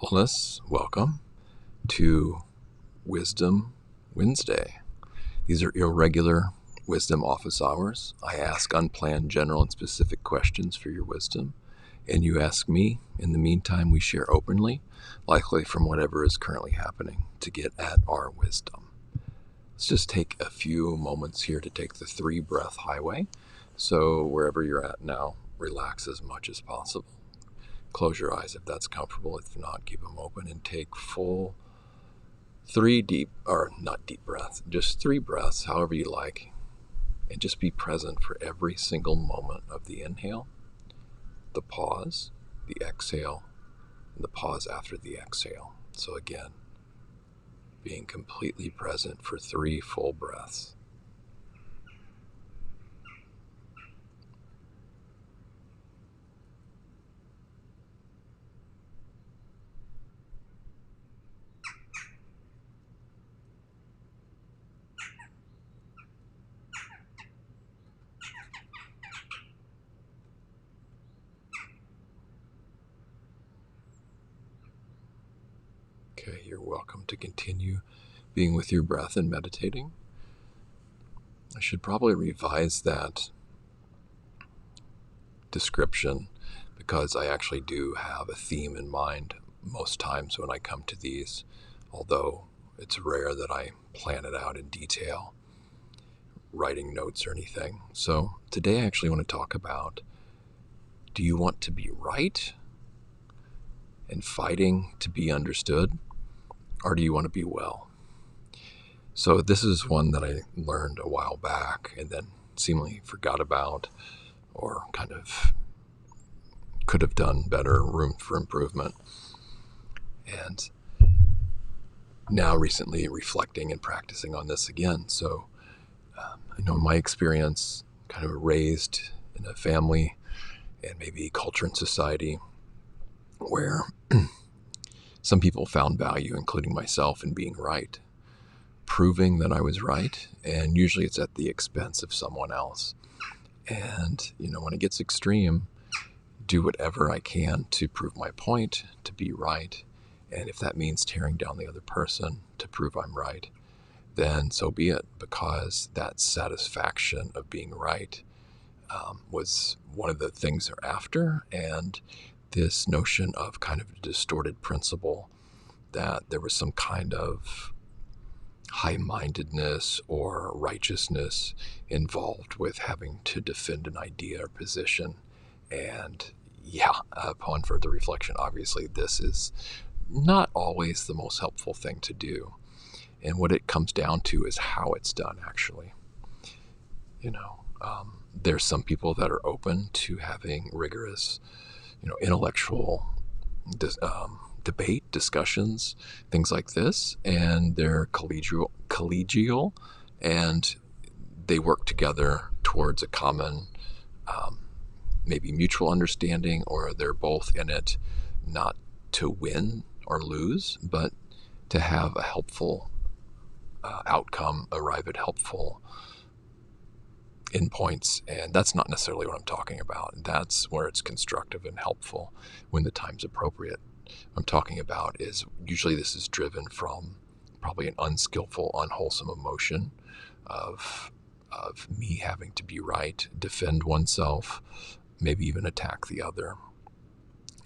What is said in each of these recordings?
Wholeness, welcome to Wisdom Wednesday. These are Irregular Wisdom Office Hours. I ask unplanned, general, and specific questions for your wisdom, and you ask me. In the meantime, we share openly, likely from whatever is currently happening, to get at our wisdom. Let's just take a few moments here to take the 3-breath highway. So wherever you're at now, relax as much as possible. Close your eyes if that's comfortable. If not, keep them open and take full 3 deep, or not deep breaths, just 3 breaths, however you like. And just be present for every single moment of the inhale, the pause, the exhale, and the pause after the exhale. So again, being completely present for 3 full breaths. Okay, you're welcome to continue being with your breath and meditating. I should probably revise that description because I actually do have a theme in mind most times when I come to these, although it's rare that I plan it out in detail, writing notes or anything. So today I actually want to talk about, do you want to be right and fighting to be understood, or do you want to be well? So this is one that I learned a while back and then seemingly forgot about, or kind of could have done better, room for improvement. And now recently reflecting and practicing on this again. So I know in my experience, kind of raised in a family and maybe culture and society where some people found value, including myself, in being right, proving that I was right, and usually it's at the expense of someone else. And, when it gets extreme, do whatever I can to prove my point, to be right. And if that means tearing down the other person to prove I'm right, then so be it, because that satisfaction of being right was one of the things they're after. And this notion of kind of a distorted principle that there was some kind of high-mindedness or righteousness involved with having to defend an idea or position. And upon further reflection, obviously this is not always the most helpful thing to do. And what it comes down to is how it's done, actually. There's some people that are open to having rigorous, intellectual debate, discussions, things like this, and they're collegial, and they work together towards a common, maybe mutual understanding, or they're both in it not to win or lose, but to have a helpful outcome, arrive at helpful endpoints. And that's not necessarily what I'm talking about. That's where it's constructive and helpful when the time's appropriate. What I'm talking about is usually this is driven from probably an unskillful, unwholesome emotion of me having to be right, defend oneself, maybe even attack the other.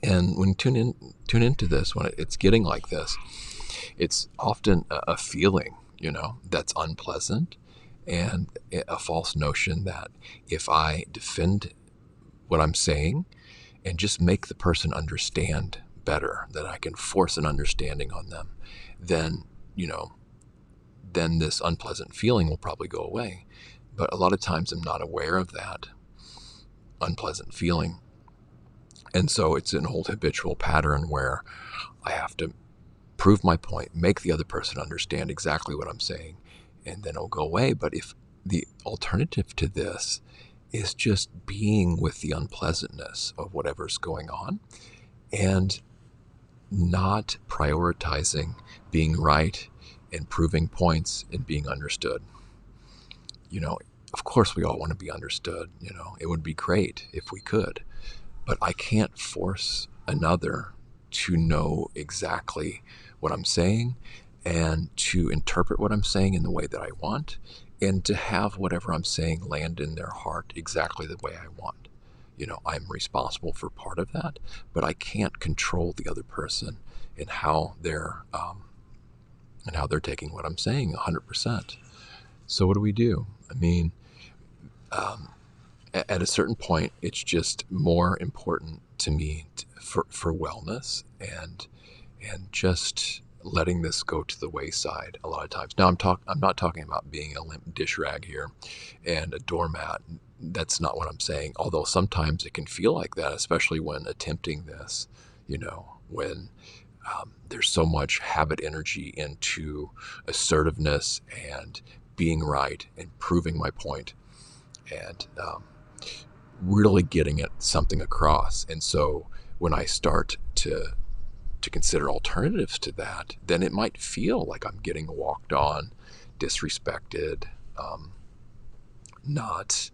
And when you tune into this, when it's getting like this, it's often a feeling, that's unpleasant, and a false notion that if I defend what I'm saying and just make the person understand better, that I can force an understanding on them, then this unpleasant feeling will probably go away. But a lot of times I'm not aware of that unpleasant feeling. And so it's an old habitual pattern where I have to prove my point, make the other person understand exactly what I'm saying, and then it'll go away. But if the alternative to this is just being with the unpleasantness of whatever's going on and not prioritizing being right and proving points and being understood. Of course we all want to be understood. It would be great if we could, but I can't force another to know exactly what I'm saying and to interpret what I'm saying in the way that I want, and to have whatever I'm saying land in their heart exactly the way I want. I'm responsible for part of that, but I can't control the other person and how they're taking what I'm saying 100%. So what do we do? I mean, at a certain point, it's just more important to me for wellness and just letting this go to the wayside a lot of times. Now I'm not talking about being a limp dish rag here and a doormat. That's not what I'm saying. Although sometimes it can feel like that, especially when attempting this. When there's so much habit energy into assertiveness and being right and proving my point and really getting something across. And so when I start to consider alternatives to that, then it might feel like I'm getting walked on, disrespected, not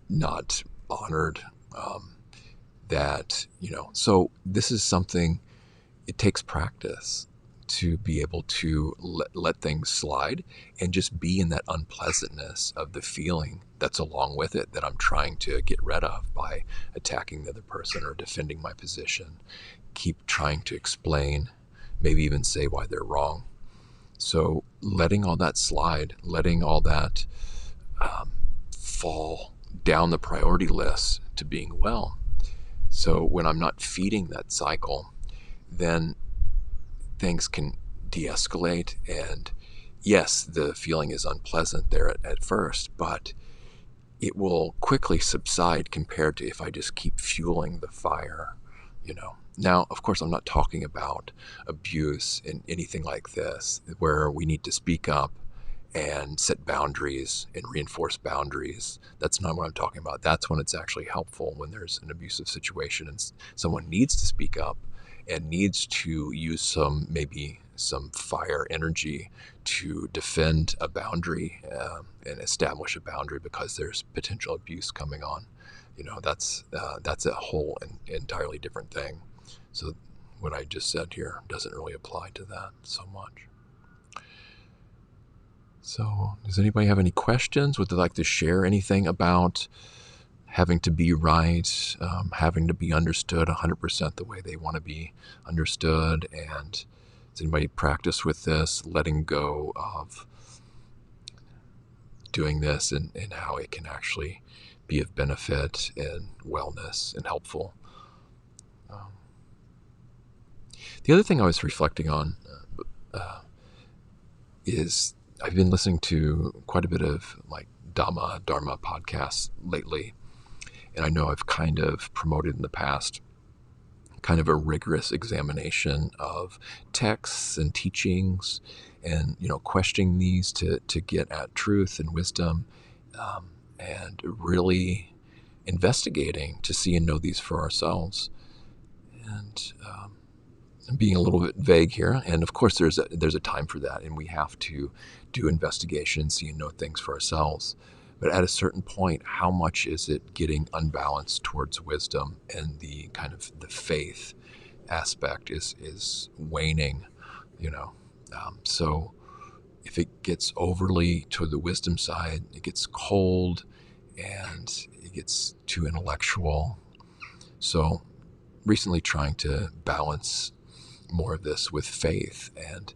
not honored. So this is something. It takes practice to be able to let things slide and just be in that unpleasantness of the feeling that's along with it that I'm trying to get rid of by attacking the other person or defending my position. Keep trying to explain, maybe even say why they're wrong. So letting all that slide, letting all that fall down the priority list to being well. So when I'm not feeding that cycle, then things can de-escalate. And yes, the feeling is unpleasant there at first, but it will quickly subside compared to if I just keep fueling the fire. Now, of course, I'm not talking about abuse and anything like this, where we need to speak up and set boundaries and reinforce boundaries. That's not what I'm talking about. That's when it's actually helpful, when there's an abusive situation and someone needs to speak up and needs to use maybe some fire energy to defend a boundary and establish a boundary because there's potential abuse coming on. That's a whole and entirely different thing. So what I just said here doesn't really apply to that so much. So does anybody have any questions? Would they like to share anything about having to be right, having to be understood 100% the way they want to be understood? And does anybody practice with this, letting go of doing this and how it can actually be of benefit and wellness and helpful? The other thing I was reflecting on is I've been listening to quite a bit of like Dharma podcasts lately. And I know I've kind of promoted in the past kind of a rigorous examination of texts and teachings and, questioning these to get at truth and wisdom, and really investigating to see and know these for ourselves. And I'm being a little bit vague here. And of course, there's a time for that, and we have to do investigation, see and know things for ourselves. But at a certain point, how much is it getting unbalanced towards wisdom, and the kind of the faith aspect is waning, So if it gets overly to the wisdom side, it gets cold and it gets too intellectual. So recently trying to balance more of this with faith and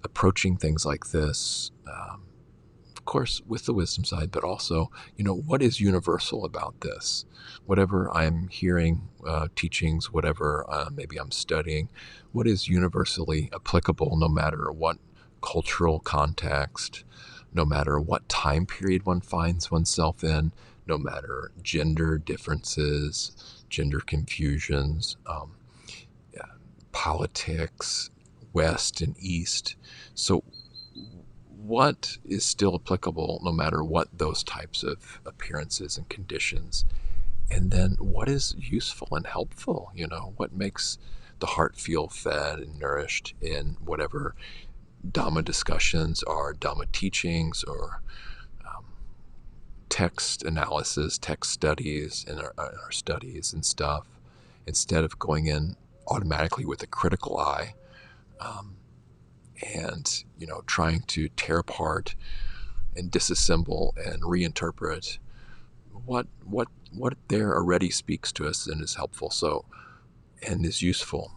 approaching things like this, of course, with the wisdom side, but also, what is universal about this? Whatever I'm hearing, teachings, whatever maybe I'm studying, what is universally applicable no matter what cultural context, no matter what time period one finds oneself in, no matter gender differences, gender confusions, politics, West and East. So what is still applicable no matter what those types of appearances and conditions? And then what is useful and helpful? What makes the heart feel fed and nourished in whatever Dhamma discussions are, Dhamma teachings, or text analysis, text studies in our studies and stuff, instead of going in automatically with a critical eye, and trying to tear apart and disassemble and reinterpret what there already speaks to us and is helpful, and is useful.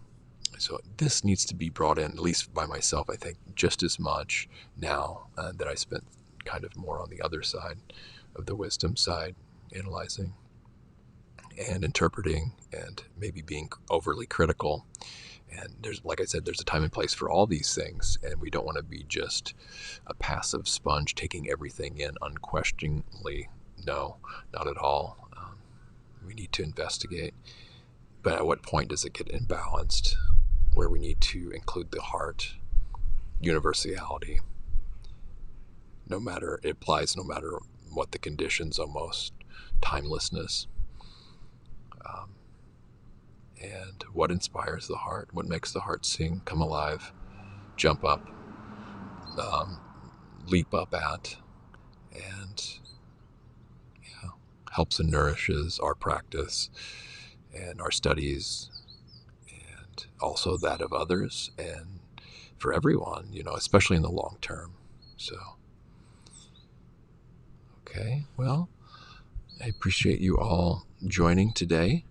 So this needs to be brought in, at least by myself, I think, just as much now that I spent kind of more on the other side of the wisdom side, analyzing and interpreting and maybe being overly critical. And there's, like I said, there's a time and place for all these things, and we don't want to be just a passive sponge taking everything in unquestioningly. No, not at all. We need to investigate. But at what point does it get imbalanced, where we need to include the heart, universality, it applies no matter what the conditions, almost timelessness, and what inspires the heart, what makes the heart sing, come alive, jump up, leap up at, and helps and nourishes our practice and our studies, and also that of others, and for everyone, especially in the long term. So, okay, well, I appreciate you all joining today,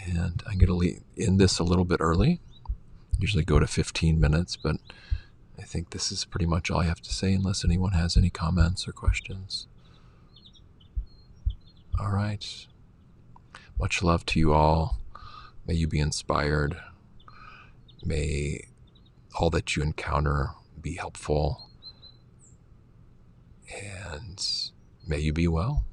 and I'm going to end this a little bit early. Usually go to 15 minutes, but I think this is pretty much all I have to say, unless anyone has any comments or questions. All right. Much love to you all. May you be inspired. May all that you encounter be helpful. And may you be well.